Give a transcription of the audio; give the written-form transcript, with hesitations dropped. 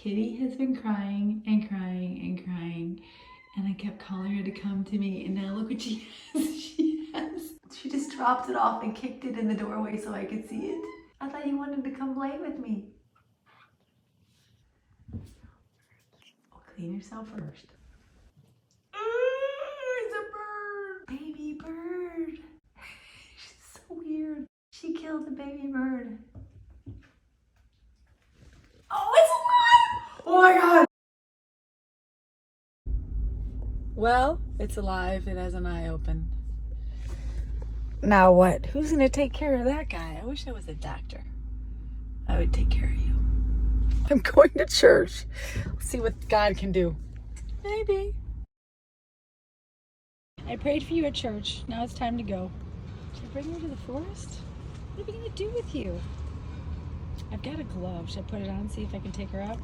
Kitty has been crying and crying and crying, and I kept calling her to come to me, and now look what she has. She just dropped it off and kicked it in the doorway so I could see it. I thought you wanted to come play with me. Oh, clean yourself first. It's a bird! Baby bird! She's so weird. She killed a baby bird. Oh, it's alive! Oh my god! Well, it's alive. It has an eye open. Now what? Who's gonna take care of that guy? I wish I was a doctor. I would take care of you. I'm going to church. Let's see what God can do. Maybe. I prayed for you at church. Now it's time to go. Should I bring you to the forest? What are we gonna do with you? I've got a glove. Should I put it on, see if I can take her out?